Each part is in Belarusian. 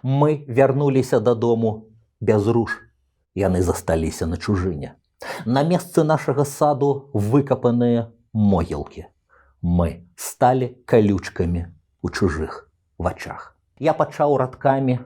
Мы вярнуліся дадому без руш. Яны засталіся на чужыне. На месцы нашага саду выкапаныя могілкі. Мы сталі калючкамі у чужых вачах. Я пачаў радкамі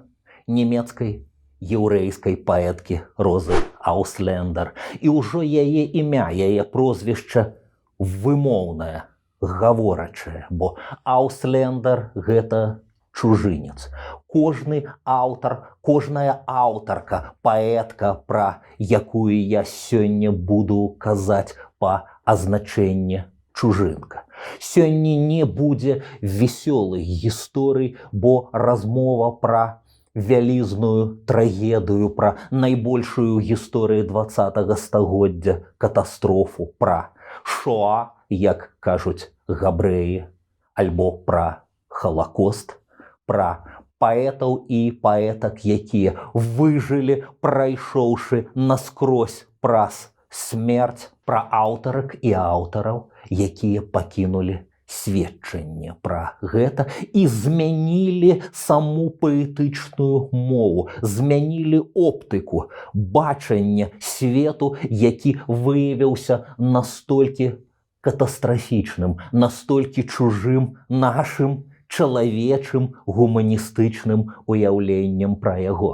нямецкай яўрэйскай паэткі Розы Ауслендер. І ўжо яе імя, яе прозвішча вымоўнае, гаворачае, бо Ауслендер – гэта чужынец. Кожны аўтар, кожная аўтарка, паэтка, пра якую я сёння буду казаць па азначэнні чужынка. Сёння не будзе весёлых гісторый, бо размова пра вялізную трагедыю, пра найбольшую гісторыю 20-го стагоддзя катастрофу, пра Шоа, як кажуць габрэі, альбо пра Халакост, пра паэтаў і паэтак, якія выжылі, прайшоўшы наскрозь праз смерць, пра аўтарак і аўтараў, якія пакінулі сведчанне пра гэта і змянілі саму паэтычную мову, змянілі оптыку, бачанне свету, які выявіўся настолькі катастрафічным, настолькі чужым нашым чалавечым гуманістычным уяўленнем пра яго.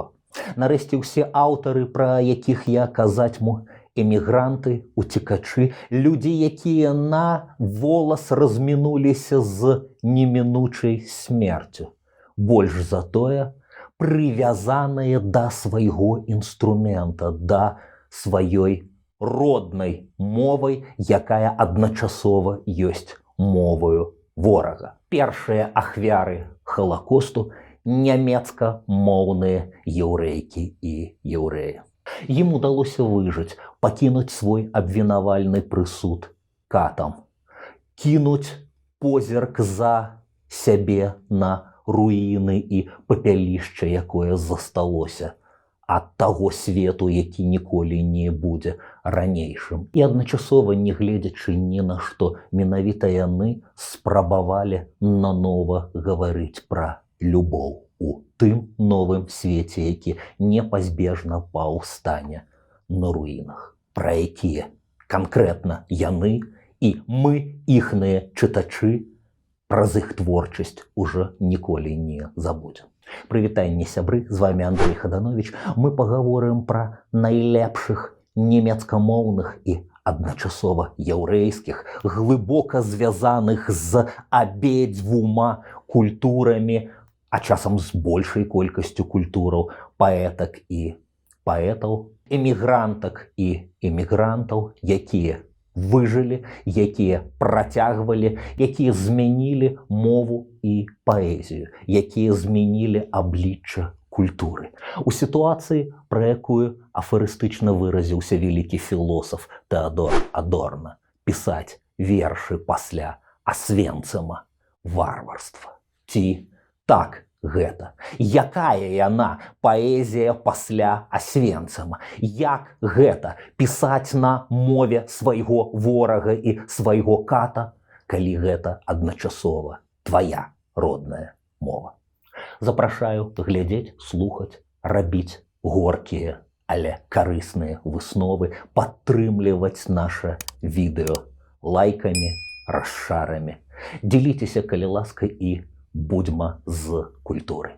Нарэшце ўсе аўтары, пра якіх я казаць мо, эмігранты, уцекачы, людзі, якія на волас размінуліся з немінучай смерцю. Больш за тое, прывязаныя да свайго інструмента, да сваёй роднай мовай, якая адначасова ёсць моваю ворага. Першыя ахвяры Халакосту – нямецкамоўныя яўрэйкі і яўрэі. Ім удалося выжыць, пакінуць свой абвінавальны прысуд катам, кінуць позірк за сябе на руіны і папялішча, якое засталося ад таго свету, які ніколі не будзе ранейшым. І адначасова, не гледзячы ні на што, менавіта яны спрабавалі нанова гаварыць пра любоў у тым новым свеце, які непазбежна паўстане на руінах, пра якія канкрэтна яны і мы, іхныя чытачы, праз іх творчасць ужо ніколі не забудзем. Прывітанне, сябры, з вами Андрей Хаданович. Мы пагаворым пра найлепшых нямецкамоўных і адначасова яўрэйскіх, глыбока звязаных з абедзвюма культурамі, а часам з большай колькасцю культураў, паэтак і паэтаў, эмігрантак і эмігрантаў, якія выжылі, якія працягвалі, якія змянілі мову і паэзію, якія змянілі аблічча культуры. У сітуацыі, пра якую афарыстычна выразіўся вялікі філосаф Тэадор Адорна, пісаць вершы пасля Асвенцыма – варварства. Ці так гэта? Якая яна паэзія пасля Асвенцыма? Як гэта пісаць на мове свайго ворага і свайго ката, калі гэта адначасова твая родная мова? Запрашаю глядзець, слухаць, рабіць горкія, але карысныя высновы, падтрымліваць наша відэо лайкамі, расшарамі. Дзеліцеся, калі ласка, і будьма з культуры.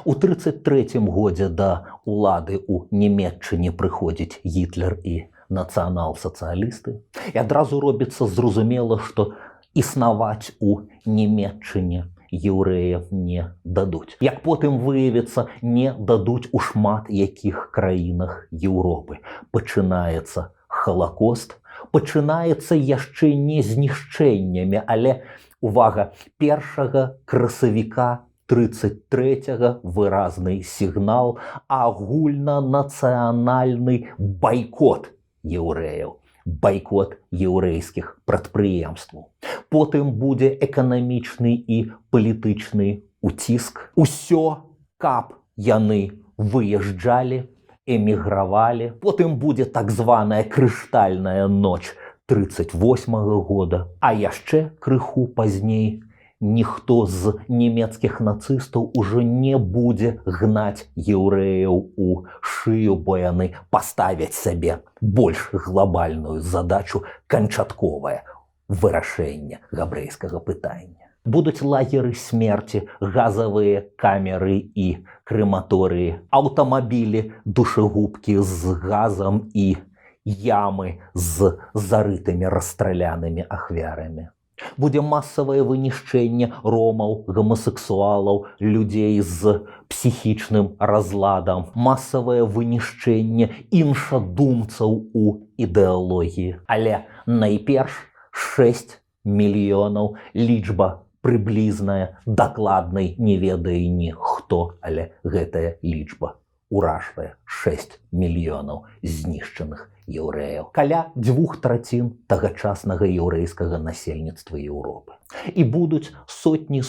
У 33-м годзе да улады ў Нямецчыне прыходзіць Гітлер і нацыянал-сацыялісты, і адразу робіцца зразумела, што існаваць у Нямецчыне яўрэям не дадуць. Як потым выявіцца, не дадуць у шмат якіх краінах Еўропы. Пачынаецца Халакост, пачынаецца яшчэ не знішчэннямі, але, увага, 1 красавіка 33-го выразны сігнал, агульнанацыянальны байкот яўрэяў, байкот яўрэйскіх прадпрыемстваў. Потым будзе эканамічны і палітычны уціск. Усё, каб яны выязджалі, эмігравалі. Потым будзе так званая крыштальная ноч 1938 года, а яшчэ крыху пазней ніхто з нямецкіх нацыстаў ужо не будзе гнаць яўрэяў у шыю, бо яны паставяць сабе больш глобальную задачу канчатковае вырашэнне габрэйскага пытання. Будуць лагеры смерці, газавыя камеры і крэматорыі, аўтамабілі, душегубкі з газам і ямы з зарытымі расстралянымі ахвярамі. Будзе масавае вынішчэнне ромаў, гомасексуалаў, людзей з псіхічным разладам, масавае вынішчэнне іншадумцаў у ідэалогіі. Але найперш 6 мільёнаў, лічба прыблізная, дакладнай не ведае ніхто, але гэтая лічба уражвае 6 мільёнаў знішчаных яўрэяў. Каля 2/3 тагачаснага яўрэйскага насельніцтва Еўропы. І будуць сотні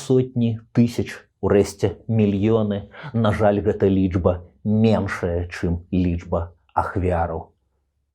тысяч, урэшце мільёны. На жаль, гэта лічба меншая, чым лічба ахвяраў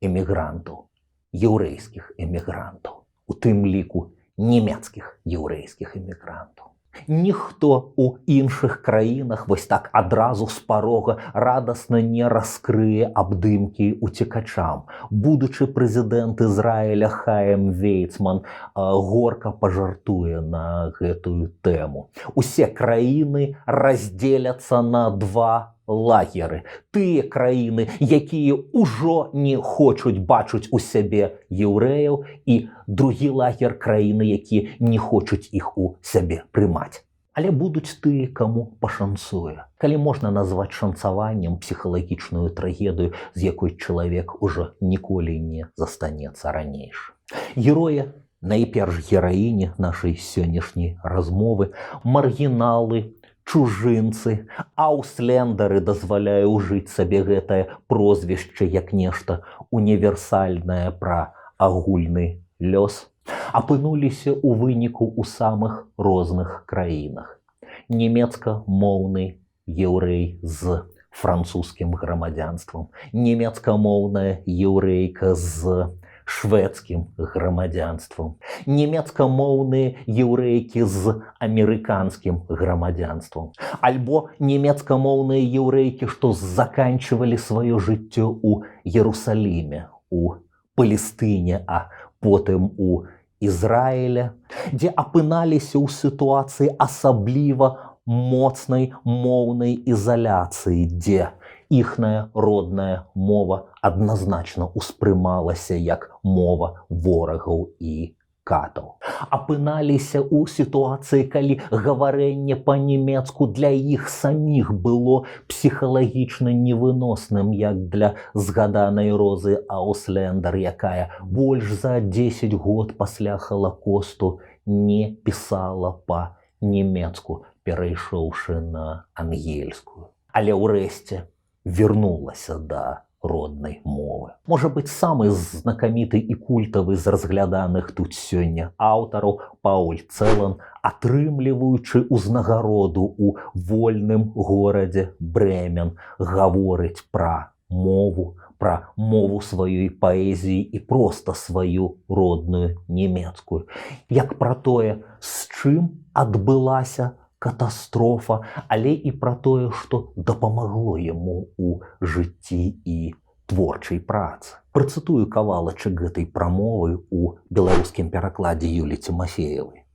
эмігрантаў, яўрэйскіх эмігрантаў, у тым ліку нямецкіх яўрэйскіх эмігрантаў. Ніхто ў іншых краінах вось так адразу з парога радасна не раскрые абдымкі уцекачам. Будучы прэзідэнт Ізраіля Хаім Вейцман горка пажартуе на гэтую тэму. Усе краіны раздзеляцца на 2 лагеры. Тыя краіны, якія ўжо не хочуць бачыць у сябе яўрэяў, і другі лагер краіны, якія не хочуць іх у сябе прымаць. Але будуць тыя, каму пашанцуе. Калі можна назваць шанцаваннем псіхалагічную трагедыю, з якой чалавек ужо ніколі не застанецца ранейшы. Героі, найперш гераіні нашай сённяшняй размовы, маргіналы, чужынцы, аўслендары, дазваляе ўжыць сабе гэтае прозвішча як нешта універсальнае пра агульны лёс, апынуліся ў выніку ў самых розных краінах. Нямецкамоўны яўрэй з французскім грамадзянствам, нямецкамоўная яўрэйка з шведскім грамадзянствам, нямецкамоўныя яўрэйкі з амерыканскім грамадзянствам, альбо нямецкамоўныя яўрэйкі, што заканчвалі сваё жыццё ў Ерусаліме, у Палестыне, а потым у Ізраіле, дзе апыналіся ў сітуацыі асабліва моцнай моўнай ізаляцыі, дзе іхная родная мова адназначна ўспрымалася як мова ворагаў і катаў. Апыналіся ў сітуацыі, калі гаварэнне па-нямецку для іх саміх было псіхалагічна невыносным, як для згаданай Розы Аўслендер, якая больш за 10 год пасля Халакосту не пісала па-нямецку, перайшоўшы на ангельскую. Але ўрэшце вернулася да роднай мовы. Можа быць, самы знакаміты і культавы з разгляданых тут сёння аўтараў Пауль Целан, атрымліваючы ўзнагароду ў вольным горадзе Брэмен, гаворыць пра мову сваёй паэзіі і проста сваю родную нямецкую, як пра тое, з чым адбылася катастрофа, але і пра тое, што дапамагло яму ў жыцці і творчай працы. Працытую кавалачак гэтай прамовы ў беларускім перакладзе Юлі Цімафеевай.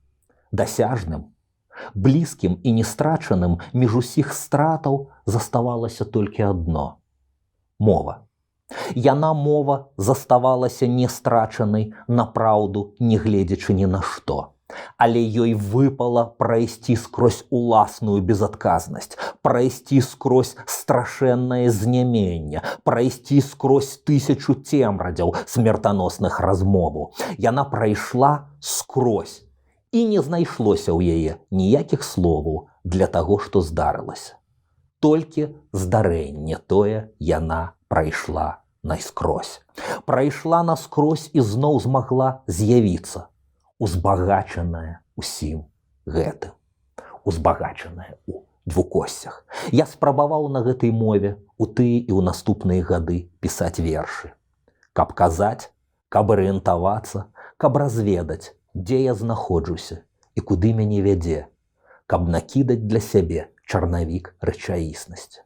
Дасяжным, блізкім і нестрачаным між усіх стратаў заставалася толькі адно – мова. Яна, мова, заставалася нестрачанай напраўду, не гледзячы ні на што. Але ёй выпала прайсці скрозь уласную безадказнасць, прайсці скрозь страшэннае знямення, прайсці скрозь 1000 цемрадзяў смертаносных размоваў. Яна прайшла скрозь, і не знайшлося ў яе ніякіх словаў для таго, што здарылася. Толькі здарэнне тое яна прайшла наскрозь. Прайшла наскрозь і зноў змагла з'явіцца, узбагачаная усім гэтым, узбагачаная ў двукосцях. Я спрабаваў на гэтай мове у тыя і ў наступныя гады пісаць вершы, каб казаць каб арыентавацца, каб разведаць, дзе я знаходжуся і куды мяне вядзе, каб накідаць для сябе чарнавік рэчаіснасці.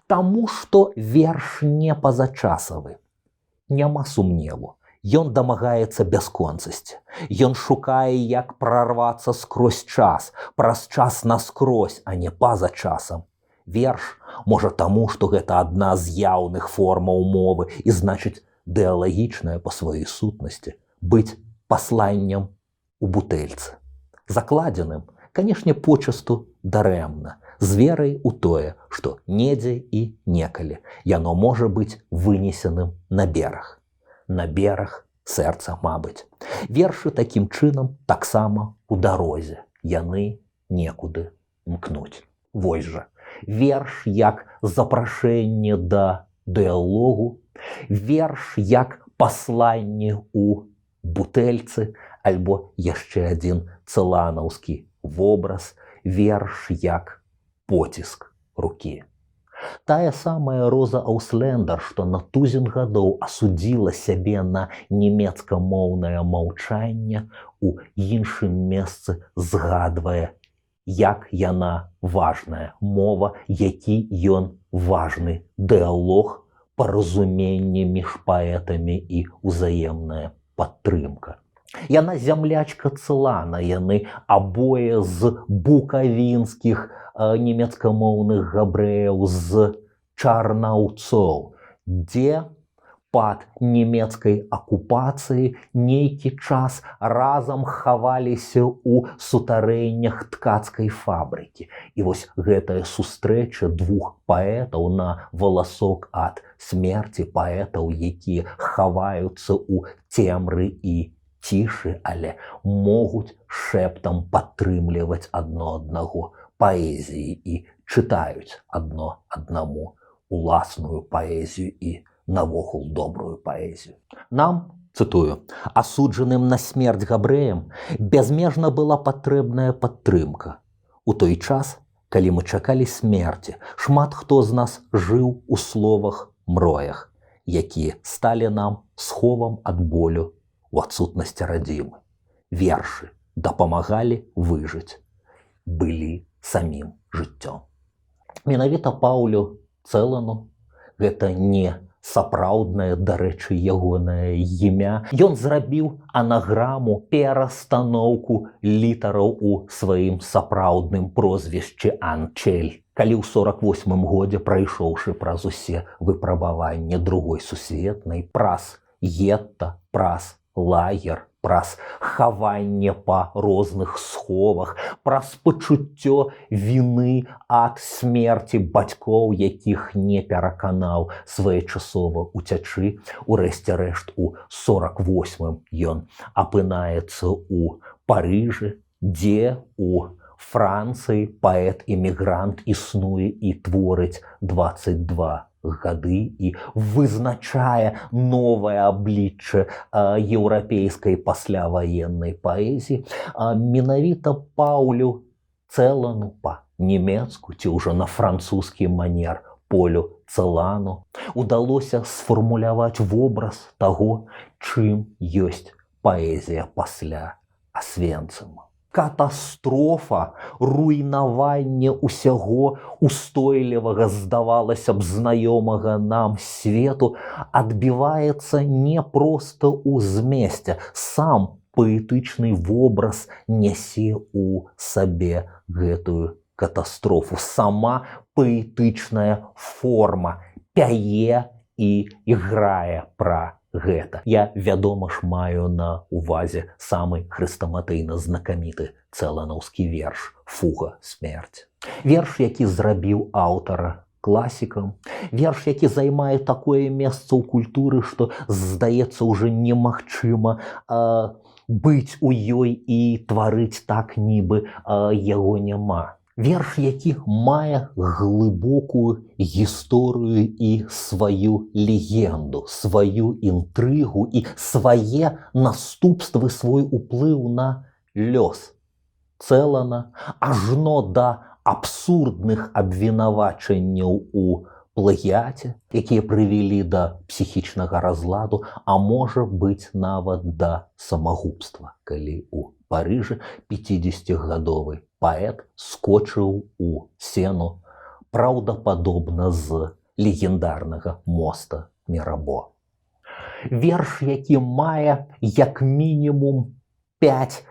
Таму што верш не пазачасавы. Няма сумневу. Ён дамагаецца бясконцасці. Ён шукае, як прарвацца скрозь час, праз час наскрозь, а не па-за часам. Верш можа таму, што гэта адна з яўных формаў мовы і, значыць, дыалагічная па сваёй сутнасці, быць пасланнем у бутэльцы. Закладзеным, канешне, почасту дарэмна, з верай у тое, што недзе і некалі яно можа быць вынесеным на бераг. На бераг сэрца, мабыць. Вершы такім чынам таксама у дарозе. Яны некуды мкнуць. Вось жа. Верш як запрашэнне да дыалогу, верш як пасланне ў бутэльцы, альбо яшчэ адзін цыланаўскі вобраз, верш як поціск рукі. Тая самая Роза Аўслендер, што на тузін гадоў асудзіла сябе на нямецкамоўнае маўчанне, у іншым месцы згадвае, як яна важная мова, які ён важны дыалог, паразуменне між паэтамі і ўзаемная падтрымка. Яна зямлячка Цылана, яны абое з букавінскіх нямецкамоўных габрэяў, з чарнаўцоў, дзе пад нямецкай акупацыяй нейкі час разам хаваліся ў сутарэннях ткацкай фабрыкі. І вось гэтая сустрэча двух паэтаў на валасок ад смерці, паэтаў, якія хаваюцца ў цемры і цішы, але могуць шэптам падтрымліваць адно аднаго паэзіі і чытаюць адно аднаму уласную паэзію і навогул добрую паэзію. Нам, цытую, асуджаным на смерць габрэям бязмежна была патрэбная падтрымка. У той час, калі мы чакалі смерці, шмат хто з нас жыў у словах мроях, якія сталі нам сховам ад болю у адсутнасці радзімы. Вершы дапамагалі выжыць, былі самім жыццём. Менавіта Паўлю Цэлану, гэта не сапраўднае, дарэчы, ягонае імя, ён зрабіў анаграму, перастаноўку літараў у сваім сапраўдным прозвішчы Анчель. Калі ў 48-м годзе, прайшоўшы праз усе выпрабаванні другой сусветнай, праз гетта, праз лагер, праз хаванне па розных сховах, праз пачуццё віны ад смерці бацькоў, якіх не пераканаў своечасова уцячы. Урэшце рэшт, у 48-м ён апынаецца ў Парыжы, дзе у Францыі паэт-эмігрант існуе і творыць 22 гады і вызначае новае аблічча еўрапейскай пасляваеннай паэзіі. Менавіта Паўлю Цэлану, па-нямецку ці ўжо на французскі манер Полю Цэлану, удалося сфармуляваць вобраз таго, чым ёсць паэзія пасля Асвенцыма. Катастрофа, руйнаванне ўсяго устойлівага, здавалася б, знаёмага нам свету адбіваецца не проста ў змесце. Сам паэтычны вобраз нясе ў сабе гэтую катастрофу. Сама паэтычная форма пяе і іграе пра гэта. Я, вядома ж, маю на увазе самы хрэстаматыйна знакаміты цэланаўскі верш «Фуга смерць». Верш, які зрабіў аўтара класікам, верш, які займае такое месца ў культуры, што, здаецца, ўжо немагчыма быць у ёй і тварыць так, нібы яго няма. Верш, які мае глыбокую гісторыю і сваю легенду, сваю інтрыгу і свае наступствы, свой уплыў на лёс Цэлана, ажно да абсурдных абвінавачанняў у плагіяце, якія прывялі да псіхічнага разладу, а можа быць нават да самагубства, калі ў Парыжы 50-гадовы паэт скочыў у сену праўдападобна з легендарнага моста Мірабо. Верш, які мае як мінімум 5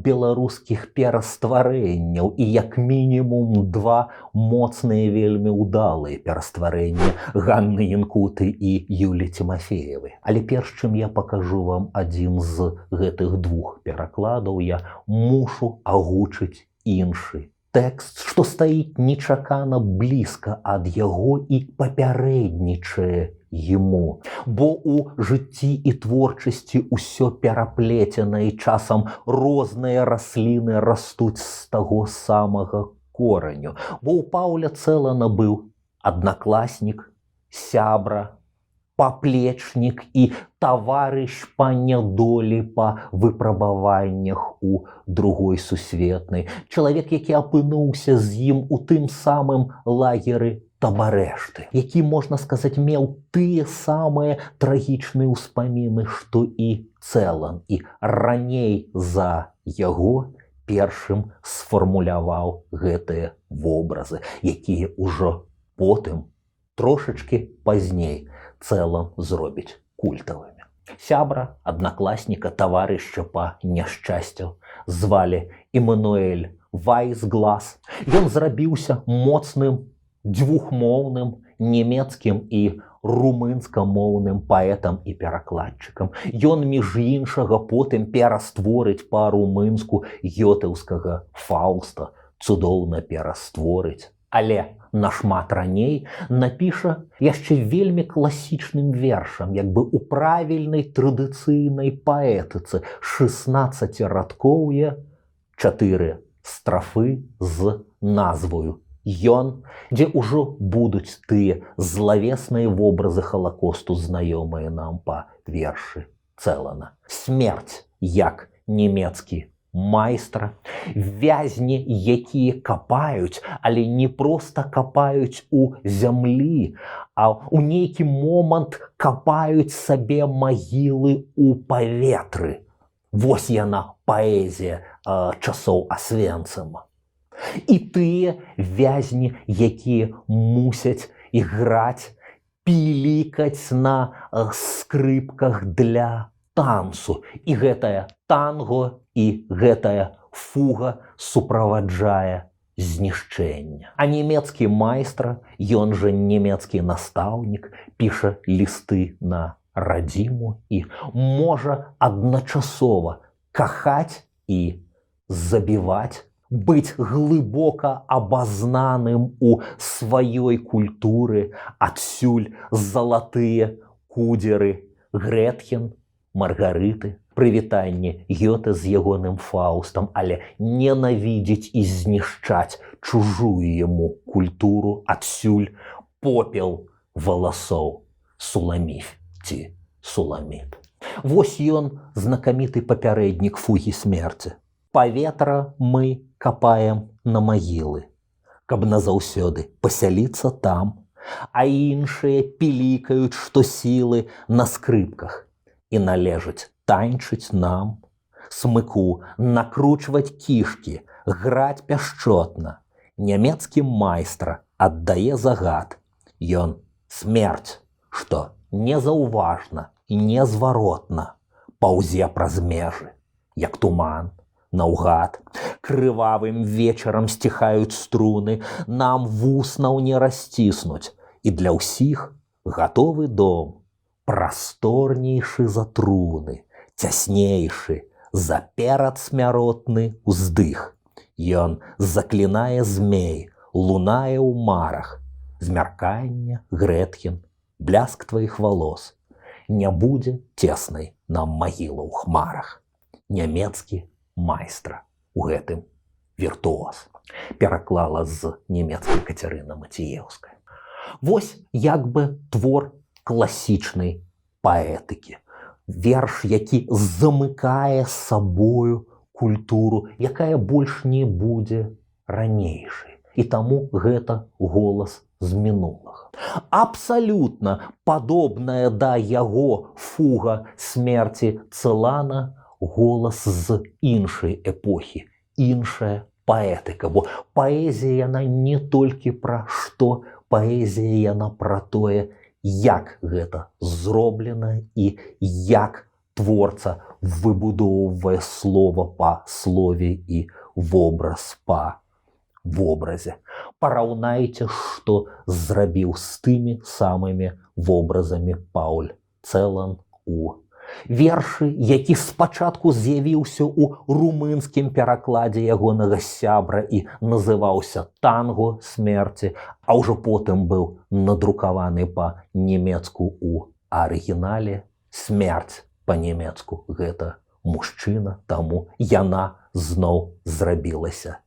беларускіх перастварэнняў і як мінімум 2 моцныя вельмі ўдалыя перастварэнні Ганны Янкуты і Юлі Тимофеевай. Але перш чым я пакажу вам адзін з гэтых 2 перакладаў, я мушу агучыць іншы тэкст, што стаіць нечакана блізка ад яго і папярэднічае ему, бо у жыцці і творчасці ўсё пераплецена і часам розныя расліны растуць з таго самага кораню, бо ў Паўля Цэлана быў аднакласнік, сябра, паплечнік і таварыш па нядолі па выпрабаваннях у Другой сусветнай, чалавек, які апынуўся з ім у тым самым лагеры Табарэшты, які, можна сказаць, меў тыя самыя трагічныя ўспаміны, што і Цэлан, і раней за яго першым сфармуляваў гэтыя вобразы, якія ўжо потым, трошачкі пазней, Цэлан зробіць культавымі. Сябра, аднакласніка, таварыша па няшчасцю звалі Эмануэль Вайсглас. Ён зрабіўся моцным двухмоўным нямецкім і румынскамоўным паэтам і перакладчыкам. Ён, між іншага, потым перастворыць па-румынску гётэўскага Фаўста, цудоўна перастворыць. Але нашмат раней напіша яшчэ вельмі класічным вершам, як бы ў правільнай традыцыйнай паэтыцы 16-радкоўе, 4 страфы з назвою «Ён», дзе ўжо будуць тыя злавесныя вобразы Халакосту, знаёмыя нам па вершы Цэлана. Смерць як нямецкі майстра, вязні, якія капаюць, але не проста капаюць у зямлі, а ў нейкі момант капаюць сабе магілы ў паветры. Вось яна паэзія часоў Асвенцыма. І тыя вязні, якія мусяць іграць, пілікаць на скрыпках для танцу. І гэтая танго, і гэтая фуга суправаджае знішчэнне. А нямецкі майстра, ён жа нямецкі настаўнік, піша лісты на радзіму і можа адначасова кахаць і забіваць, быць глыбока абазнаным у сваёй культуры, адсюль залатыя кудзеры Грэтхен, Маргарыты, прывітанне Гёте з ягоным Фаўстам, але ненавідзець і знішчаць чужую яму культуру, адсюль попел валасоў Суламіф ці Суламіт. Вось ён, знакаміты папярэднік фугі смерці. Паветра мы капаем на магілы, каб назаўсёды пасяліцца там, а іншыя пілікаюць штосілы на скрыпках і належыць танчыць нам, смыку накручваць кішкі, граць пяшчотна. Нямецкі майстра аддае загад. Ён смерць, што незаўважна і незваротна паўзе праз межы, як туман, наўгад. Крывавым вечарам сціхаюць струны, нам вуснаў не расціснуць, і для ўсіх гатовы дом, прасторнейшы за труны, цяснейшы за перадсмяротны ўздых. Ён заклінае змей, лунае ў марах, змярканне, Грэтхен, бляск тваіх валос. Не будзе цеснай нам магіла ў хмарах. Нямецкі майстра у гэтым віртуоз. Пераклала з нямецкай Кацярына Маціеўская. Вось як бы твор класічнай паэтыкі. Верш, які замыкае сабою культуру, якая больш не будзе ранейшай. І таму гэта голас з мінулага. Абсалютна падобная да яго фуга смерці Цэлана голас з іншай эпохі, іншая паэтыка, бо паэзія яна не толькі пра што, паэзія яна пра тое, як гэта зроблена і як творца выбудоўвае слова па слове і вобраз па вобразе. Параўнайце, што зрабіў з тымі самымі вобразамі Пауль Цэлан у вершы, які спачатку з'явіўся ў румынскім перакладзе ягонага сябра і называўся «Танго смерці», а ўжо потым быў надрукаваны па-нямецку ў арыгінале. Смерць па-нямецку гэта мужчына, таму яна зноў зрабілася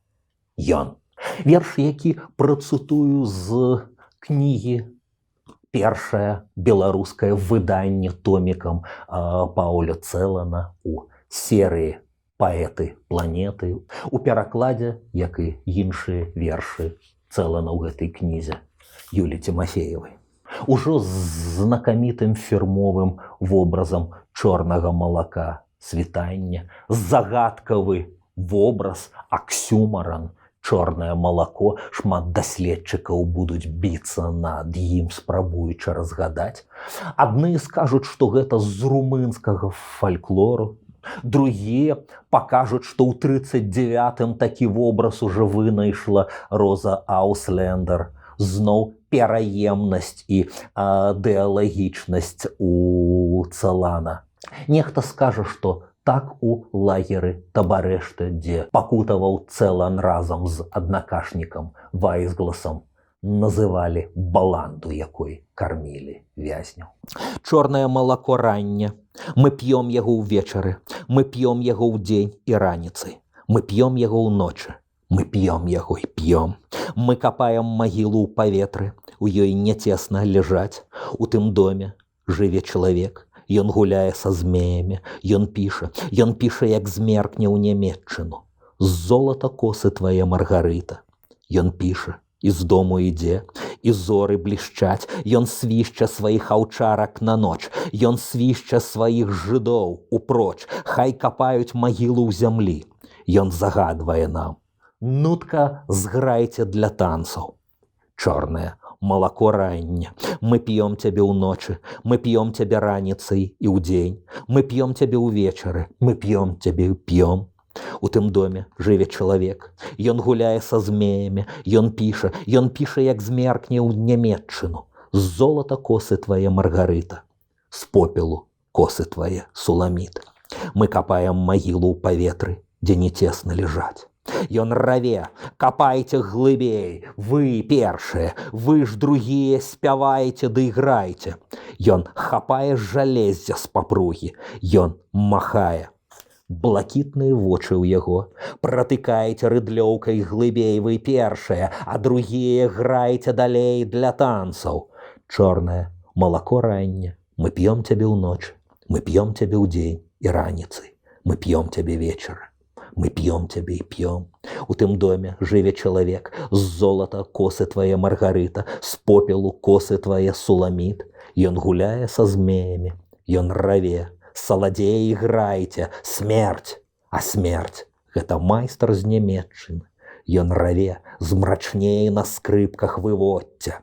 ён. Верш, які працытую з кнігі, першае беларускае выданне томікам Пауля Цэлана у серыі «Паэты планеты», у перакладзе, як і іншыя вершы Цэлана ў гэтай кнізе Юлі Тимофеевай. Ужо з знакамітым фірмовым вобразам чорнага малака світання, загадкавы вобраз, аксюмаран, чорнае малако, шмат даследчыкаў будуць біцца над ім, спрабуючы разгадаць. Адны скажуць, што гэта з румынскага фальклору, другія пакажуць, што ў 39-м такі вобраз ужо вынайшла Роза Ауслендер. Зноў пераемнасць і дыалагічнасць у Цэлана. Нехта скажа, што так у лагеры Табарэшта, дзе пакутаваў Цэлан разам з аднакашнікам Вайсгласам, называлі баланду, якой кармілі вязняў. Чорнае малако ранне. Мы п'ём яго ўвечары, мы п'ём яго ўдзень і раніцай, мы п'ём яго ўночы, мы п'ём яго і п'ём. Мы капаем магілу ў паветры, у ёй няцесна ляжаць. У тым доме жыве чалавек, ён гуляе са змеямі, ён піша, як змеркне ў нямецчыну. З золата косы твае, Маргарыта. Ён піша, і з дому ідзе, і зоры блішчаць, ён свішча сваіх аўчарак на ноч, ён свішча сваіх жыдоў упроч, хай капаюць магілу ў зямлі. Ён загадвае нам: нутка зграйце для танцаў. Чорнае малако ранне. Мы п'ём цябе ўночы, мы п'ём цябе раніцай і ўдзень, мы п'ём цябе ўвечары, мы п'ём цябе і п'ём. У тым доме жыве чалавек, ён гуляе са змеямі, ён піша, як змеркне ў нямецчыну. З золата косы твае, Маргарыта, з попелу косы твае, Суламіт. Мы капаем магілу ў паветры, дзе не цесна ляжаць. Ён раве: капайце глыбей, вы першыя, вы ж другія спяваеце ды іграйце. Ён хапае жалеззя з папругі, ён махае. Блакітныя вочы ў яго, пратыкаеце рыдлёўкай глыбей вы першыя, а другія граеце далей для танцаў. Чорнае малако ранне. Мы п'ём цябе ўночы, мы п'ём цябе ўдзень і раніцай, мы п'ём цябе вечары. Мы п'ём цябе і п'ём. У тым доме жыве чалавек, з золата косы твае, Маргарыта, з попелу косы твае, Суламіт. Ён гуляе са змеямі, ён раве: саладзеі іграйце, смерць. А смерць — гэта майстар з нямецчыны. Ён раве: змрачней на скрыпках выводьце.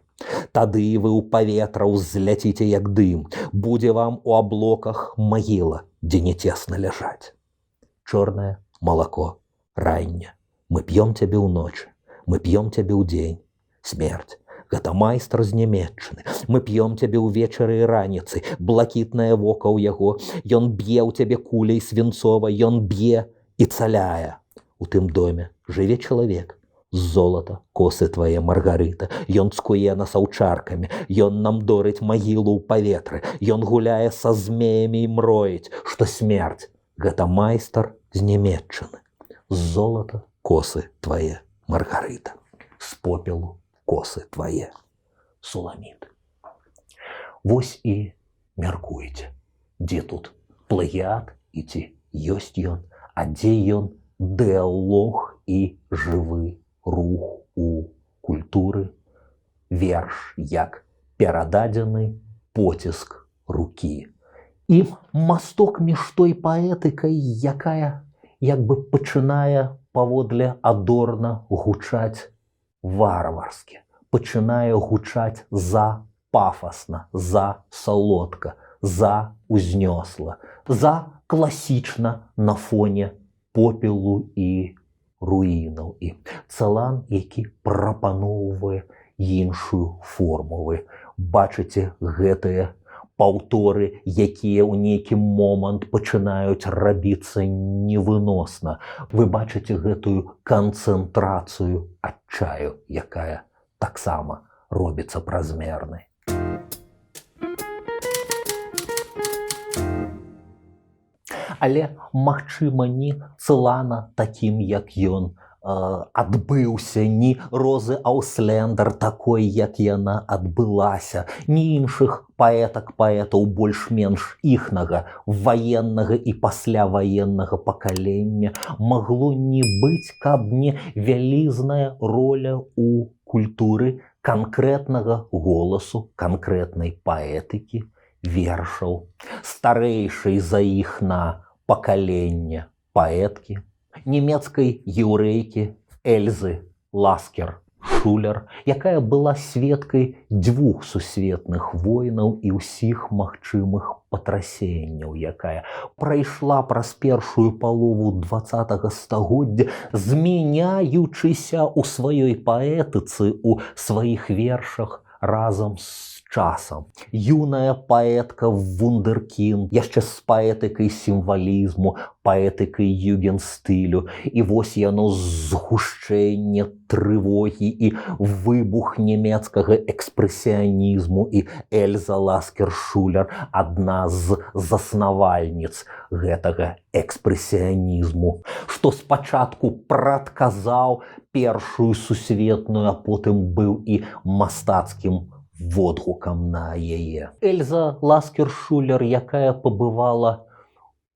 Тады вы ў паветра ўзляціце як дым, будзе вам у аблоках магіла, дзе не цесна ляжаць. Чорнае малако ранне. Мы п'ём цябе ўночы, мы п'ём цябе ўдзень. Смерць — гэта майстар з нямецчыны. Мы п'ём цябе ўвечары і раніцай, блакітнае вока ў яго. Ён б'е ў цябе куляй свінцовай, ён б'е і цаляе. У тым доме жыве чалавек, з золата косы твае, Маргарыта. Ён цкуе нас аўчаркамі, ён нам дорыць магілу ў паветры, ён гуляе са змеямі і мроіць, што смерць — гэта майстар з нямецчыны. З золата косы твае, Маргарыта, з попелу косы твае, Суламіт. Вось і мяркуеце, дзе тут плагіат і ці ёсць ён, а дзе ён дыалог і жывы рух у культуры, верш як перададзены поціск рукі. І масток між той паэтыкай, якая як бы пачынае паводле Адорна гучаць варварски, пачынае гучаць за пафасна, за салодка, за узнёсла, за класічна на фоне попелу і руінаў. І Цэлан, які прапаноўвае іншую форму. Вы бачыце гэтыя паўторы, якія ў нейкі момант пачынаюць рабіцца невыносна. Вы бачыце гэтую канцэнтрацыю адчаю, якая таксама робіцца празмернай. Але, магчыма, ні Цэлана такім, як ён, адбыўся, ні Розы Аўслендер такой, як яна адбылася, ні іншых паэтаў больш-менш іхнага ваеннага і пасляваеннага пакалення магло не быць, каб не вялізная роля ў культуры канкрэтнага голасу, канкрэтнай паэтыкі, вершаў, старэйшай за іх на пакаленне паэткі, нямецкай яўрэйкі Эльзы Ласкер-Шулер, якая была сведкай дзвюх сусветных войнаў і ўсіх магчымых патрасенняў, якая прайшла праз першую палову 20-го стагоддзя, змяняючыся ў сваёй паэтыцы, у сваіх вершах разам з часам. Юная паэтка вундэркінд, яшчэ з паэтыкай сімвалізму, паэтыкай югенстылю. І вось яно згушчэнне трывогі і выбух нямецкага экспрэсіянізму. І Эльза Ласкер-Шулер, адна з заснавальніц гэтага экспрэсіянізму, што спачатку прадказаў першую сусветную, а потым быў і мастацкім водгукам на яе. Эльза Ласкер-Шулер, якая пабывала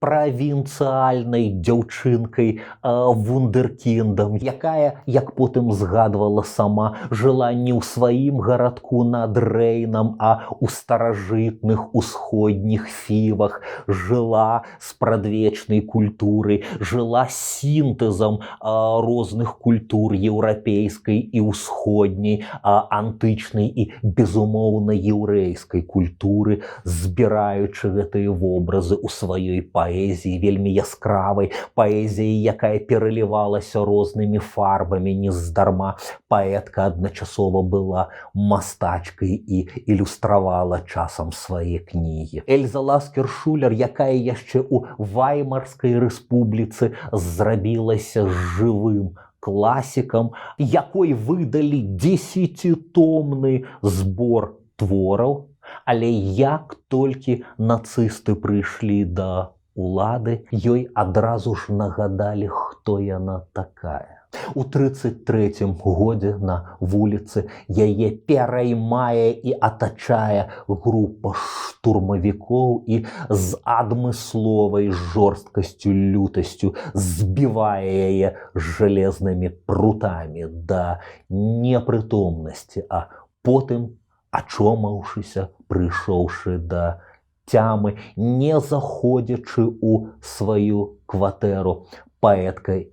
правінцыяльнай дзяўчынкай вундэркіндам, якая, як потым згадвала сама, жыла не ў сваім гарадку над Рэйнам, а ў старажытных усходніх фівах, жыла з прадвечнай культурай, жыла сінтэзам розных культур еўрапейскай і ўсходняй, антычнай і, безумоўна, яўрэйскай культуры, збіраючы гэтыя вобразы ў сваёй паэзіі, вельмі яскравай паэзіі, якая пералівалася рознымі фарбамі нездарма. Паэтка адначасова была мастачкай і ілюстравала часам свае кнігі. Эльза Ласкер-Шулер, якая яшчэ ў Ваймарскай рэспубліцы зрабілася жывым класікам, якой выдалі 10-томны збор твораў, але як толькі нацысты прыйшлі да улады, ёй адразу ж нагадалі, хто яна такая. У 33-м годзе на вуліцы яе пераймае і атачае група штурмавікоў і з адмысловай жорсткасцю, лютасцю збівае яе жалезнымі прутамі да непрытомнасці, а потым, ачомаўшыся, прыйшоўшы да цямы, не заходзячы ў сваю кватэру, паэтка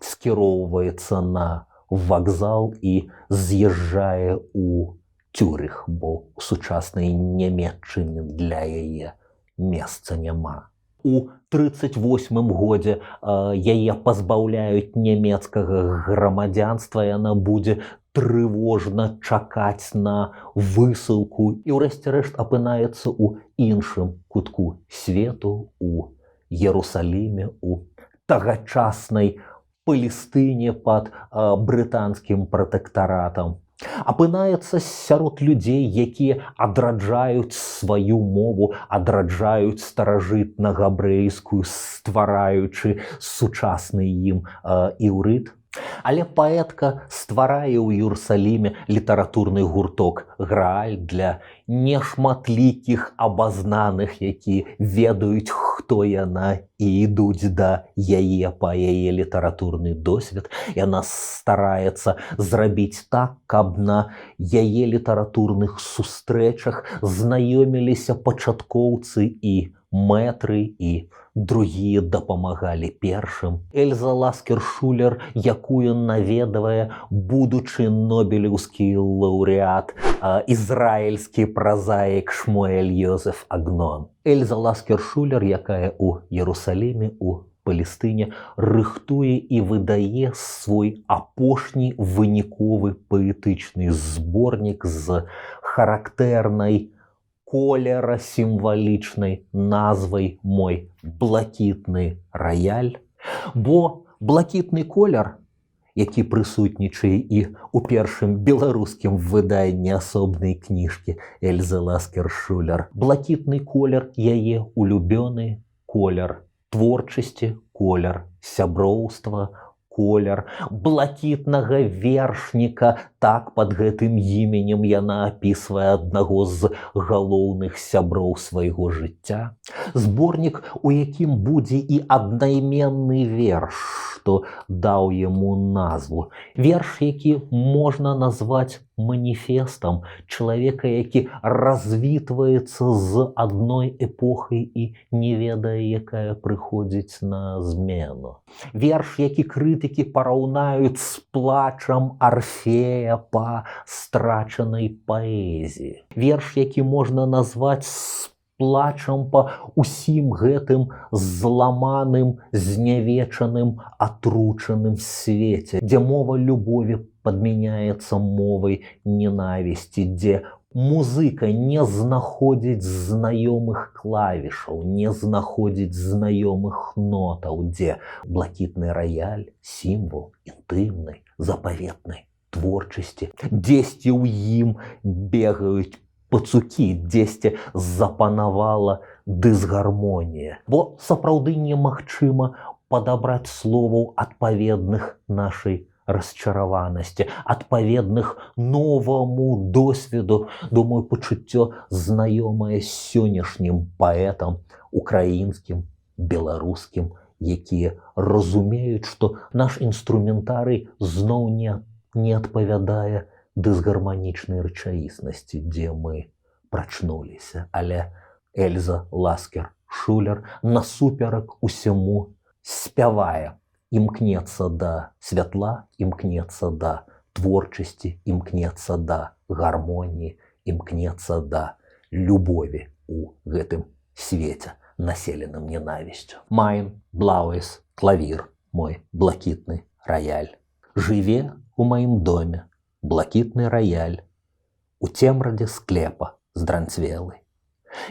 скіроўваецца на вакзал і з'язджае ў Цюрых, бо ў сучаснай Нямецчыне для яе месца няма. У 38-м годзе яе пазбаўляюць нямецкага грамадзянства, яна будзе трывожна чакаць на высылку і ўрэшце-рэшт апынаецца ў іншым кутку свету, у Ерусаліме, у тагачаснай Палестыне пад брытанскім пратэктаратам. Апынаецца сярод людзей, якія адраджаюць сваю мову, адраджаюць старажытна-габрэйскую, ствараючы сучасны ім іўрыт, Але паэтка стварае ў Іерусаліме літаратурны гурток «Грааль» для нешматлікіх абазнаных, які ведаюць, хто яна, і ідуць да яе па яе літаратурны досвед. Яна стараецца зрабіць так, каб на яе літаратурных сустрэчах знаёміліся пачаткоўцы і мэтры, і другія дапамагалі першым. Эльза Ласкер-Шулер, якую наведвае будучы нобелеўскі лаўрэат, ізраільскі празаік Шмуэль Йозеф Агнон. Эльза Ласкер-Шулер, якая ў Іерусаліме, у Палестыне, рыхтуе і выдае свой апошні выніковы паэтычны зборнік з характэрнай колера сімвалічнай назвай «Мой блакітны раяль». Бо блакітны колер, які прысутнічае і ў першым беларускім выданні асобнай кніжкі Эльзы Ласкер-Шулер, блакітны колер яе улюбёны колер творчасці, колер сяброўства, колер блакітнага вершніка. Так, пад гэтым іменем яна апісвае аднаго з галоўных сяброў свайго жыцця. Зборнік, у якім будзе і аднайменны верш, што даў яму назву. Верш, які можна назваць маніфестам чалавека, які развітваецца з адной эпохай і не ведае, якая прыходзіць на змену. Верш, які крытыкі параўнаюць з плачам Арфея па страчанай паэзіі. Верш, які можна назваць плачам па ўсім гэтым зламаным, знявечаным, атручаным свеце, дзе мова любові падмяняецца мовай ненавісці, дзе музыка не знаходзіць знаёмых клавішаў, не знаходзіць знаёмых нотаў, дзе блакітны раяль – сімвал інтымнай, запаветнай творчасці, дзесьці ў ім бегаюць пацукі, дзесьці запанавала дысгармонія. Бо сапраўды немагчыма падабраць словаў адпаведных нашай расчараванасці, адпаведных новаму досведу. Думаю, пачуццё знаёмае з сённяшнім паэтам, украінскім, беларускім, якія разумеюць, што наш інструментарый зноў не адпавядае дысгарманічнай рэчаіснасці, дзе мы прачнуліся. Але Эльза Ласкер-Шулер насуперак усяму спявае, імкнецца да святла, імкнецца да творчасці, імкнецца да гармоніі, імкнецца да любові ў гэтым свеце, населеным ненавісцю. Майн блауэс клавір, мой блакітны раяль. Жыве у маім доме блакітны раяль, у цемрадзе склепа здранцвелы.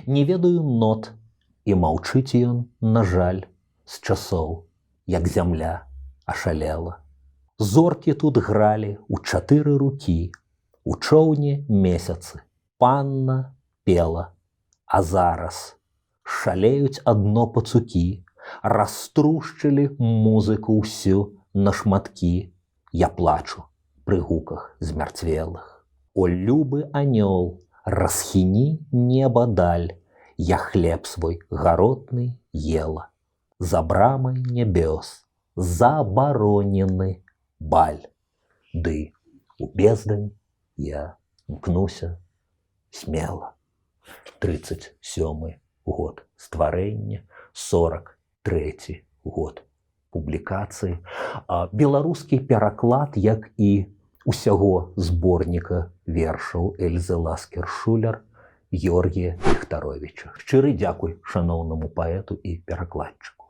Не ведаю нот, і маўчыць ён, на жаль, з часоў, як зямля ашалела. Зоркі тут гралі ў 4 рукі, у чоўне месяцы, панна пела, а зараз шалеюць адно пацукі, раструшчылі музыку ўсю на шматкі. Я плачу пры гуках змярцвелых. О, любы анёл, расхіні неба даль, я хлеб свой гаротны ела. За брамай нябёс забаронены баль. Ды у бездань я імкнуся смела. 37 год стварэння, 43 год публікацыі. Беларускі пераклад, як і усяго зборніка вершаў Эльзы Ласкер-Шулер, Георгія Рихтаровича. Шчыры дзякуй шаноўнаму паэту і перакладчыку.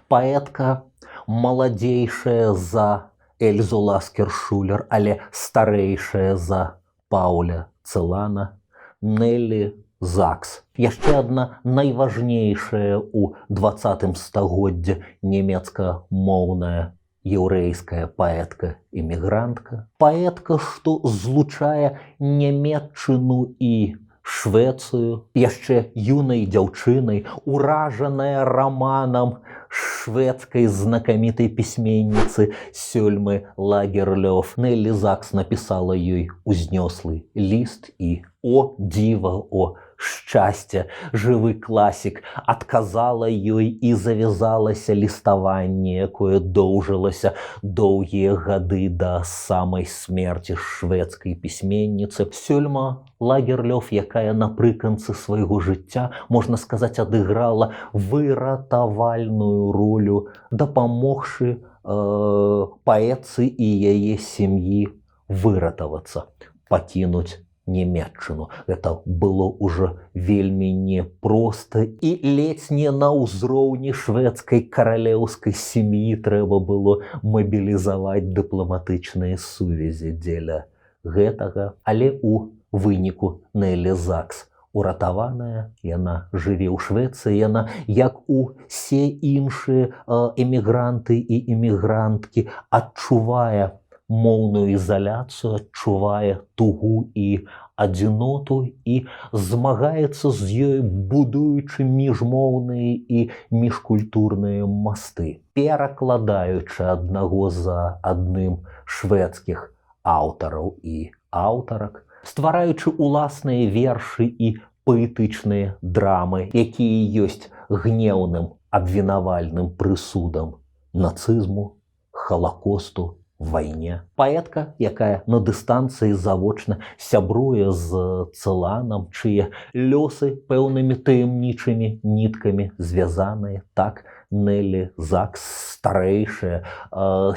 Паэтка маладзейшая за Эльзу Ласкер-Шулер, але старэйшая за Паўля Целана, Неллі Закс. Яшчэ адна найважнейшая ў 20 стагоддзі нямецкамоўная яўрэйская паэтка-імігрантка. Паэтка, што злучае Нямецчыну і Швецыю, яшчэ юнай дзяўчынай, уражаная раманам шведскай знакамітай пісьменніцы Сёльмы Лагерлёф, Неллі Закс напісала ёй узнёслы ліст і, о дзіва, о шчасце, жывы класік адказала ёй і завязалася ліставанне, якое доўжылася доўгія гады да самай смерці шведскай пісьменніцы. Сёльма Лагерлёф, якая напрыканцы свайго жыцця, можна сказаць, адыграла выратавальную ролю, дапамогшы паэтцы і яе сям'і выратавацца, пакінуць Нямецчыну. Гэта было ўжо вельмі непроста і ледзь не на ўзроўні шведскай каралеўскай сям'і трэба было мабілізаваць дыпламатычныя сувязі дзеля гэтага. Але у выніку Неллі Закс уратаваная, яна жыве ў Швецыі, яна, як усе іншыя эмігранты і эмігранткі, адчувае моўную ізаляцыю, адчувае тугу і адзіноту і змагаецца з ёй, будуючы міжмоўныя і міжкультурныя масты, перакладаючы аднаго за адным шведскіх аўтараў і аўтарак, ствараючы уласныя вершы і паэтычныя драмы, якія ёсць гнеўным абвінавальным прысудам нацызму, халакосту, вайне. Паэтка, якая на дыстанцыі завочна сябруе з Цыланам, чые лёсы пэўнымі таямнічымі ніткамі звязаныя. Так Неллі Закс, старэйшая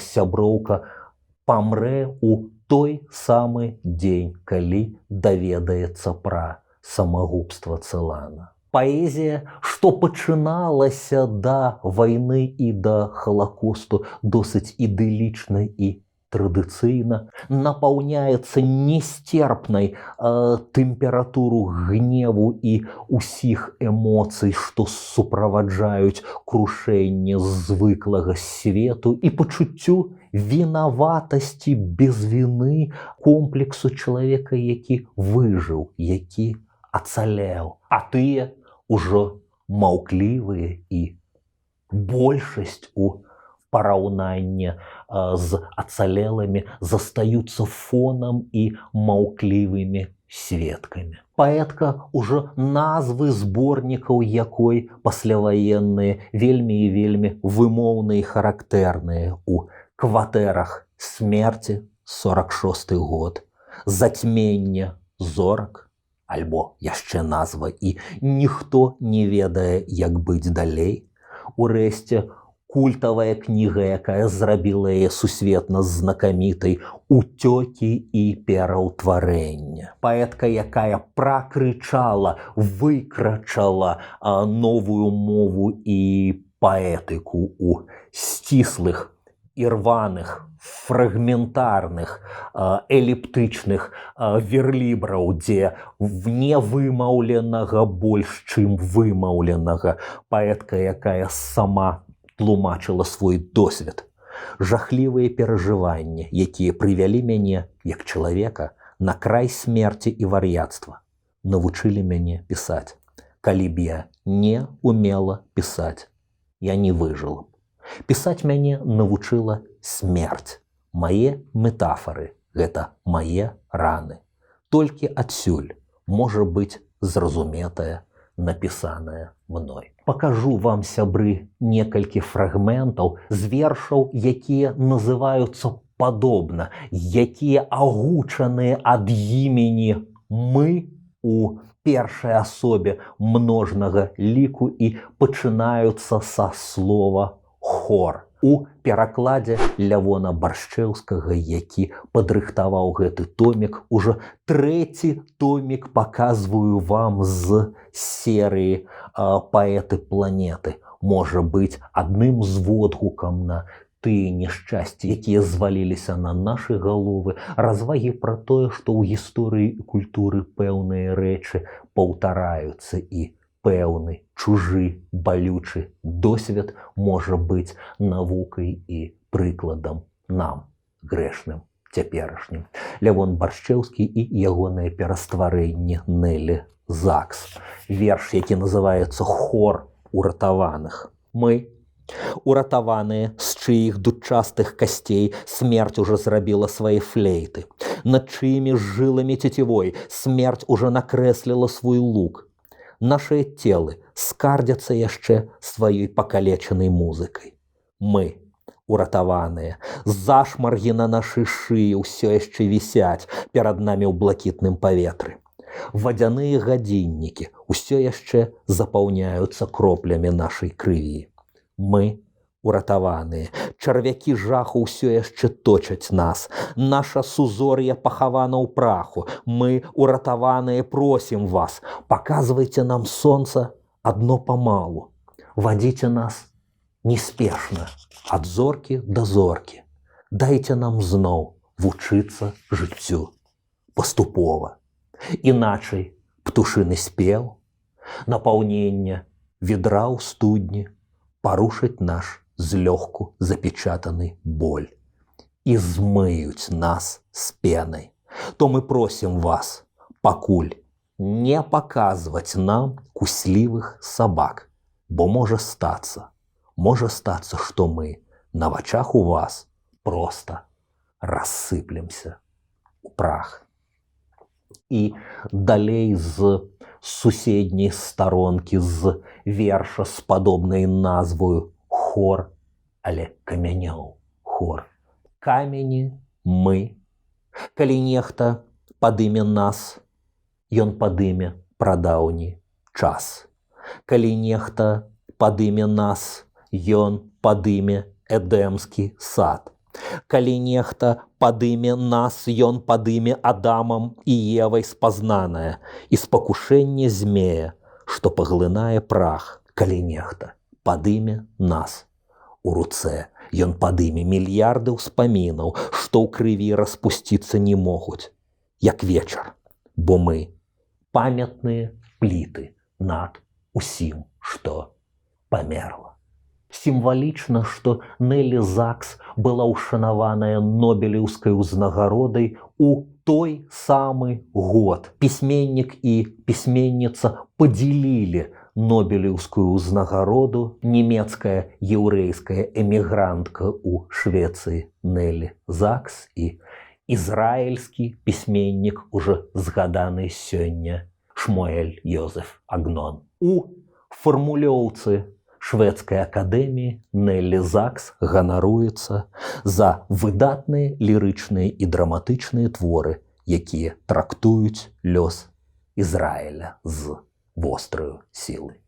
сяброўка, памрэ ў той самы дзень, калі даведаецца пра самагубства Цылана. Паэзія, што пачыналася да вайны і да халакосту досыць ідылічна і традыцыйна, напаўняецца нестерпнай тэмпературу гневу і ўсіх эмоцый, што суправаджаюць крушэнне звыклага свету і пачуццю вінаватасці без віны, комплексу чалавека, які выжыў, які ацалеў. А тыя ўжо маўклівыя і большасць у параўнанні з ацалелымі застаюцца фонам і маўклівымі сведкамі. Паэтка ўжо назвы зборнікаў, якой пасляваенныя, вельмі і вельмі вымоўныя і характэрныя. У кватэрах смерці, 46 год, зацьменне зорак, альбо яшчэ назва і ніхто не ведае, як быць далей. Урэшце, культавая кніга, якая зрабіла яе сусветна знакамітай, «Уцёкі і пераўтварэнне». Паэтка, якая пракрычала, выкрачала новую мову і паэтыку ў сціслых, ірваных, фрагментарных, эліптычных верлібраў, дзе невымаўленага больш, чым вымаўленага. Паэтка, якая сама тлумачыла свой досвед. Жахлівыя перажыванні, якія прывялі мяне, як чалавека, на край смерці і вар'яцтва, навучылі мяне пісаць. Калі б я не умела пісаць, я не выжыла б. Пісаць мяне навучыла смерць. Мае метафары – гэта мае раны. Толькі адсюль можа быць зразуметая, напісаная мной. Пакажу вам, сябры, некалькі фрагментаў з вершаў, якія называюцца падобна, якія агучаныя ад імені «мы» у першай асобе множнага ліку і пачынаюцца са слова «хор». У перакладзе Лявона Баршчэўскага, які падрыхтаваў гэты томік, ужо трэці томік паказваю вам з серыі «Паэты планеты». Можа быць адным з водгукам на тыя няшчасці, якія зваліліся на нашы галовы, развагі пра тое, што ў гісторыі і культуры пэўныя рэчы паўтараюцца і пэўны, чужы, балючы досвед можа быць навукай і прыкладам нам, грэшным цяперашнім. Лявон Баршчэўскі і ягоныя перастварэнні Нелі Закс. Верш, які называецца «Хор уратаваных». Мы, уратаваныя, з чыіх дудчастых касцей смерць уже зрабіла свае флейты, над чыімі жыламі цецівой смерць уже накрэсліла свой лук. Нашыя целы скардзяцца яшчэ сваёй пакалечанай музыкай. Мы, уратаваныя, зашмаргі на нашай шыі ўсё яшчэ вісяць перад намі ў блакітным паветры. Вадзяныя гадзіннікі ўсё яшчэ запаўняюцца кроплямі нашай крыві. Мы, уратаваныя, чарвякі жаху ўсё яшчэ точаць нас. Наша сузор'е пахавана ў праху. Мы, уратаваныя, просім вас, паказвайце нам сонца адно памалу. Вадзіце нас неспешна, ад зоркі да зоркі. Дайце нам зноў вучыцца жыццю паступова. Іначай птушыны спеў, напаўнення ведра ў студні парушаць наш злёгку запечатаны боль і змыюць нас з пенай. То мы просім вас пакуль не паказваць нам куслівых сабак, бо можа стацца, што мы на вачах у вас проста рассыплемся ў прах. І далей з суседняй старонкі, з верша з падобнай назвою «Хор», але камянёў хор. Камені мы, калі нехта падыме нас, ён падыме прадаўні час. Калі нехта падыме нас, ён падыме эдэмскі сад. Калі нехта падыме нас, ён падыме Адамам і Евай спазнанае і спакушэнне змея, што паглынае прах. Калі нехта падыме нас, у руцэ ён падыме мільярды ўспамінаў, што ў крыві распусціцца не могуць, як вечар, бо мы памятныя пліты над усім, што памерла. Сімвалічна, што Нелі Закс была ўшанаваная Нобелеўскай узнагародай у той самы год. Пісьменнік і пісьменніца падзялілі Нобелеўскую ўзнагароду. Нямецкая яўрэйская эмігрантка ў Швецыі Нелі Закс і ізраільскі пісьменнік, уже згаданы сёння, Шмуэль Йозеф Агнон. У фармулёўцы Шведскай акадэміі Нелі Закс ганаруецца за выдатныя лірычныя і драматычныя творы, якія трактуюць лёс Ізраіля з востраю сілай.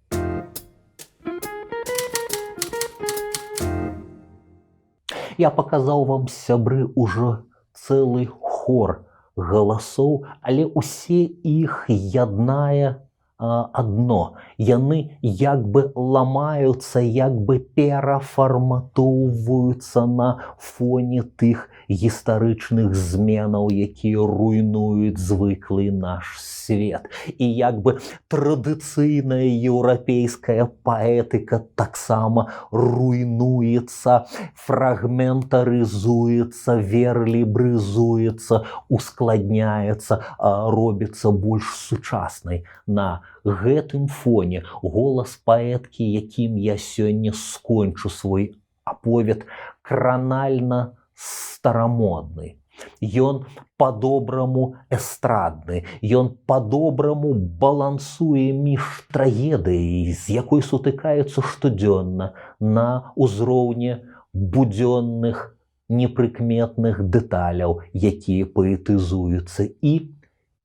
Я паказаў вам, сябры, ужо цэлы хор галасоў, але ўсе іх яднае адно. Яны як бы ламаюцца, як бы перафарматоўваюцца на фоне тых гістарычных зменаў, якія руйнуюць звыклы наш свет. І як бы традыцыйная еўрапейская паэтыка таксама руйнуецца, фрагментарызуецца, верлібрызуецца, ускладняецца, робіцца больш сучаснай. На гэтым фоне голас паэткі, якім я сёння скончу свой аповед, кранальна старамодны. Ён па-добраму эстрадны, ён па-добраму балансуе між трагедыяй, з якой сутыкаецца штодзённа на ўзроўні будзённых непрыкметных дэталяў, якія паэтызуюцца, і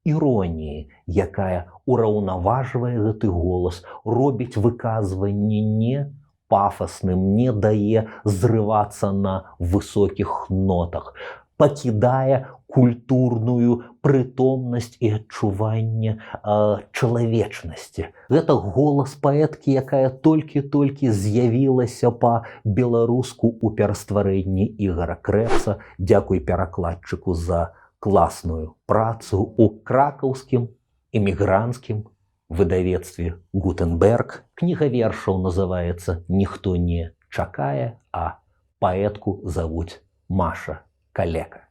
іроніі, якая ураўнаважвае гэты голас, робіць выказванне не пафасным, не дае зрывацца на высокіх нотах, пакідае культурную прытомнасць і адчуванне чалавечнасці. Гэта голас паэткі, якая толькі-толькі з'явілася па-беларуску ў перастварэнні Ігара Крэпса. Дзякуй перакладчыку за класную працу ў кракаўскім эмігранцкім выдавецтве «Гутенберг». Кніга вершаў называецца «Ніхто не чакае», а паэтку завуць Маша Калека.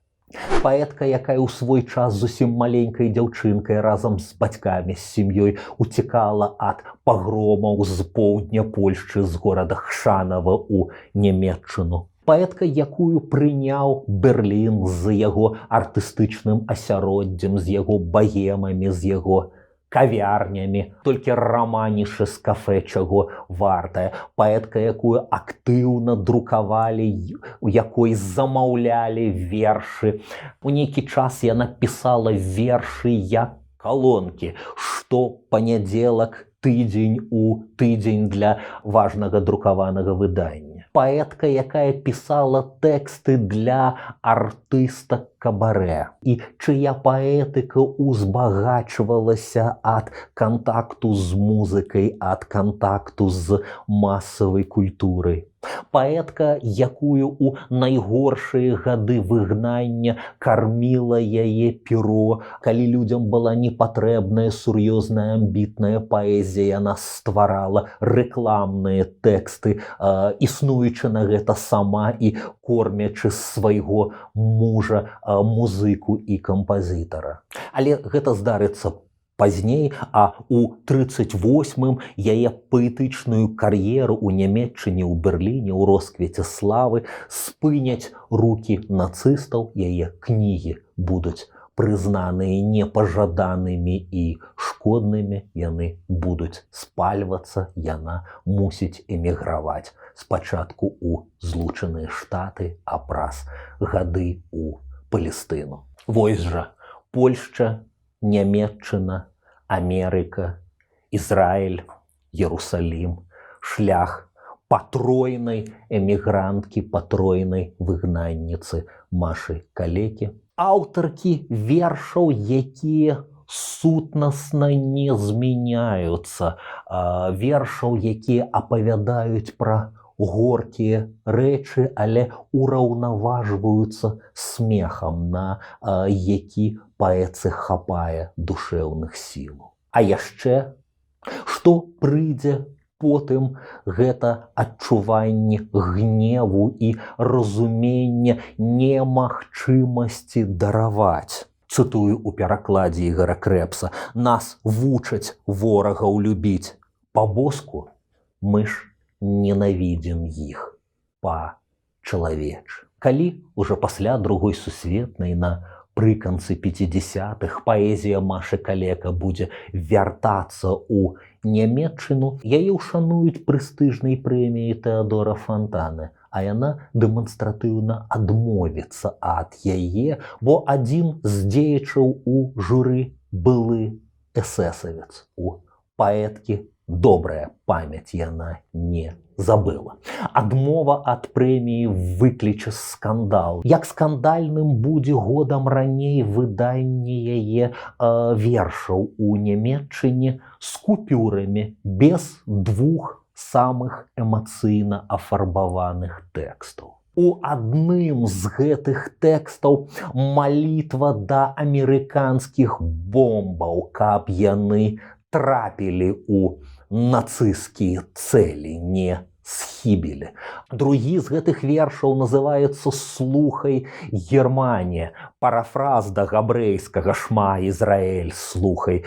Паэтка, якая ў свой час зусім маленькай дзяўчынкай разам з бацькамі, з сям'ёй уцекала ад пагромаў з поўдня Польшчы, з горада Хшанава ў Нямецчыну. Паэтка, якую прыняў Берлін з яго артыстычным асяроддзем, з яго багемамі, з яго кавярнямі, толькі раманіша з кафэ чаго вартая. Паэтка, якую актыўна друкавалі, у якой замаўлялі вершы. У нейкі час яна пісала вершы як калонкі, што панядзелак, тыдзень у тыдзень для важнага друкаванага выдання. Паэтка, якая пісала тэксты для артыста кабарэ, і чыя паэтыка узбагачвалася ад кантакту з музыкай, ад кантакту з масавай культурай. Паэтка, якую ў найгоршыя гады выгнання карміла яе перо, калі людзям была непатрэбная сур'ёзная амбітная паэзія, яна стварала рэкламныя тэксты, існуючы на гэта сама і кормячы свайго мужа, музыку і кампазітара. Але гэта здарыцца пазней, а ў 38-м яе паэтычную кар'еру ў Нямецчыне, ў Берліне, ў росквеце славы спыняць рукі нацыстаў, яе кнігі будуць прызнаныя непажаданымі і шкоднымі, яны будуць спальвацца, яна мусіць эміграваць. Спачатку ў Злучаныя Штаты, а праз гады ў Палестыну. Вось жа Польшча, Нямецчына, Амерыка, Ізраіль, Ерусалім, шлях патройнай эмігранткі, патройнай выгнанніцы Машы Калекі. Аўтаркі вершаў, якія сутнасна не змяняюцца, вершаў, якія апавядаюць пра горкія рэчы, але ураўнаважваюцца смехам, на які паэтцы хапае душэўных сілаў. А яшчэ, што прыйдзе потым, гэта адчуванне гневу і разумення немагчымасці дараваць. Цытую ў перакладзе Ігара Крэпса: «Нас вучаць ворагаў любіць па-боску, мы ж ненавідзім іх па-чалавечы». Калі ўжо пасля Другой сусветнай, напрыканцы 50-х, паэзія Машы Калека будзе вяртацца ў Нямецчыну, яе ўшануюць прэстыжнай прэміяй Тэадора Фантаны, а яна дэманстратыўна адмовіцца ад яе, бо адзін з дзеячаў у журы былы эсэсавец. У паэткі добрая памяць, яна не забыла. Адмова ад прэміі выкліча скандал. Як скандальным будзе годам раней выданне яе вершаў у Нямецчыне з купюрамі, без двух самых эмацыйна афарбаваных тэкстаў. У адным з гэтых тэкстаў малітва да амерыканскіх бомбаў, каб яны трапілі ў нацысцкія цэлі, не схібілі. Другі з гэтых вершаў называецца «Слухай, Германія», парафраз да габрэйскага «Шма Ізраэль», «Слухай,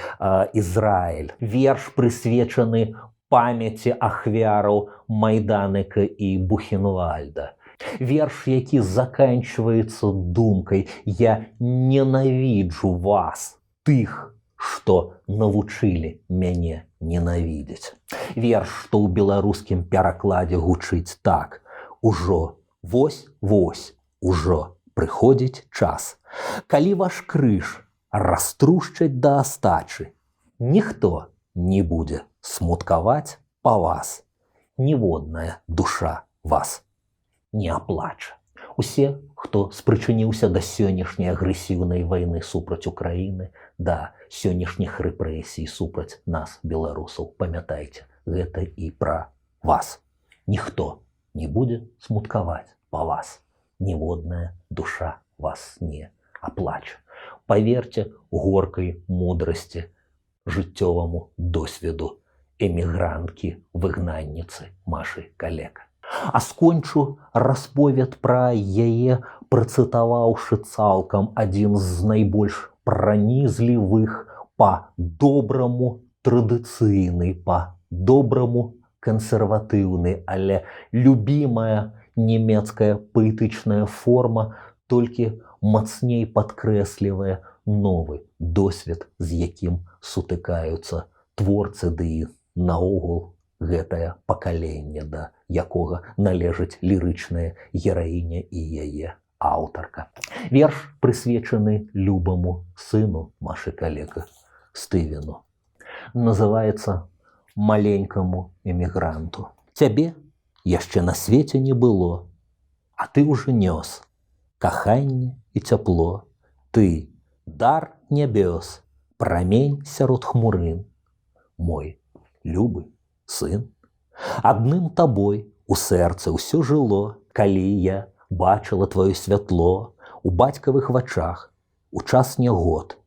Ізраэль». Верш прысвечаны памяці ахвяраў Майданіка і Бухенвальда. Верш, які заканчваецца думкай: «Я ненавіджу вас, тых, што навучылі мяне ненавідзець». Верш, што ў беларускім перакладзе гучыць так: «Ужо, вось-вось, ужо прыходзіць час, калі ваш крыж раструшчаць да астачы, ніхто не будзе смуткаваць па вас, ніводная душа вас не аплача». Усе, хто спрычыніўся да сённяшняй агрэсіўнай вайны супраць Украіны, да сённяшніх рэпрэсій супраць нас, беларусаў, памятайце, гэта і пра вас. Ніхто не будзе смуткаваць па вас, ніводная душа вас не аплача. Паверце горкай мудрасці, жыццёваму досведу эмігранткі, выгнанніцы Машы Калека. А скончу расповед пра яе, працытаваўшы цалкам адзін з найбольш пранізлівых, па-добраму традыцыйны, па-добраму кансерватыўны, але любімая нямецкая паэтычная форма толькі мацней падкрэслівае новы досвед, з якім сутыкаюцца творцы, ды і наогул гэтае пакаленне, да якога належыць лірычная гераіня і яе аўтарка. Верш прысвечаны любаму сыну Машы Калека, Стывену. Называецца «Маленькаму эмігранту». Цябе яшчэ на свеце не было, а ты ўжо нёс каханне і цяпло. Ты дар нябёс, прамень сярод хмурын. Мой любы сын, адным табой у сэрцы ўсё жыло, калі я бачыла твоё святло у бацькавых вачах у час нягод,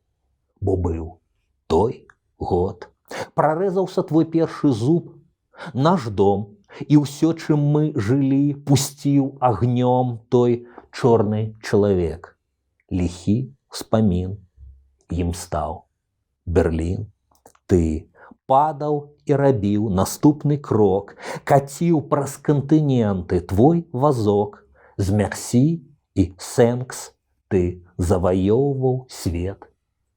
бо быў той год. Прарэзаўся твой першы зуб, наш дом, і ўсё, чым мы жылі, пусціў агнём той чорны чалавек. Ліхі ўспамін ім стаў Берлін. Ты падаў і рабіў наступны крок, каціў праз кантыненты твой вазок. З мерсі і сэнкс ты заваёўваў свет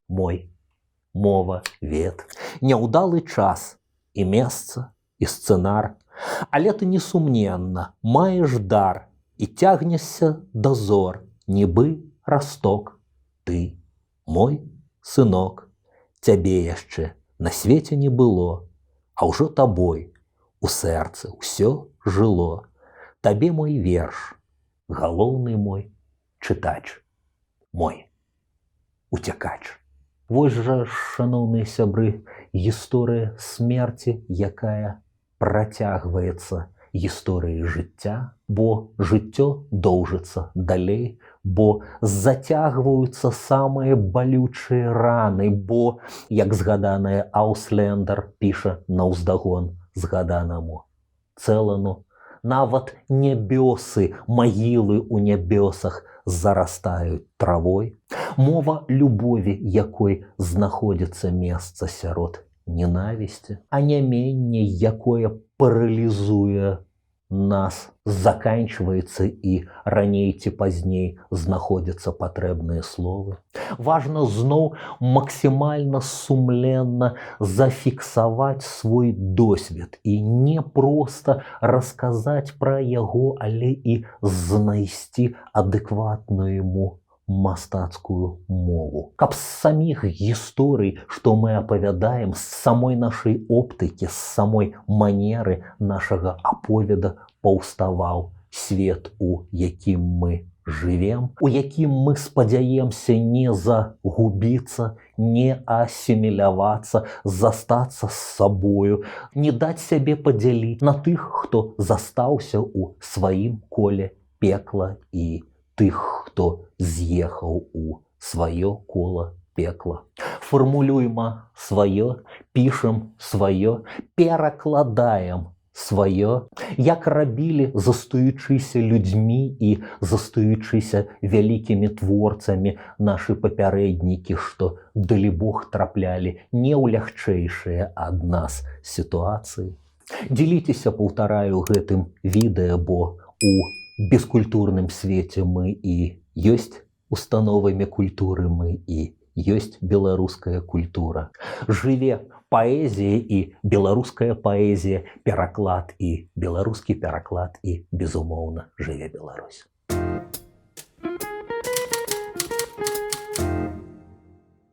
мой. Мова, вет, няўдалы час і месца, і сцэнар, але ты несумненна маеш дар і цягнешся да зор, нібы расток. Ты, мой сынок, цябе яшчэ на свеце не было, а ўжо табой у сэрцы ўсё жыло. Табе мой верш, галоўны мой чытач, мой уцякач. Вось жа, шаноўныя сябры, гісторыя смерці, якая працягваецца гісторыяй жыцця, бо жыццё доўжыцца далей, бо зацягваюцца самыя балючыя раны, бо, як згаданае Ауслендер піша наўздагон згаданаму Цэлану, нават нябёсы, магілы ў нябёсах зарастаюць травой. Мова любові, якой знаходзіцца месца сярод ненавісці, а няменне, якое паралізуе нас, заканчваецца і раней ці пазней знаходзяцца патрэбныя словы. Важна зноў максімальна сумленна зафіксаваць свой досвед і не проста расказаць пра яго, але і знайсці адэкватную яму мастацкую мову. Каб з саміх гісторый, што мы апавядаем, з самой нашай оптыкі, з самой манеры нашага аповеда паўставаў свет, у якім мы жывем, у якім мы спадзяемся не загубіцца, не асімілявацца, застацца з сабою, не даць сябе падзяліць на тых, хто застаўся ў сваім коле пекла, і тых, хто з'ехаў у сваё кола пекла. Фармулюйма сваё, пішам сваё, перакладаем сваё, як рабілі застаючыся людзьмі і застаючыся вялікімі творцамі нашы папярэднікі, што, далібог, траплялі не ў лягчэйшыя ад нас сітуацыі. Дзеліцеся, паўтараю, гэтым відэа, бо у бескультурным свеце мы і ёсць установамі культуры, мы і ёсць беларуская культура. Жыве паэзія і беларуская паэзія, пераклад і беларускі пераклад, і, безумоўна, жыве Беларусь.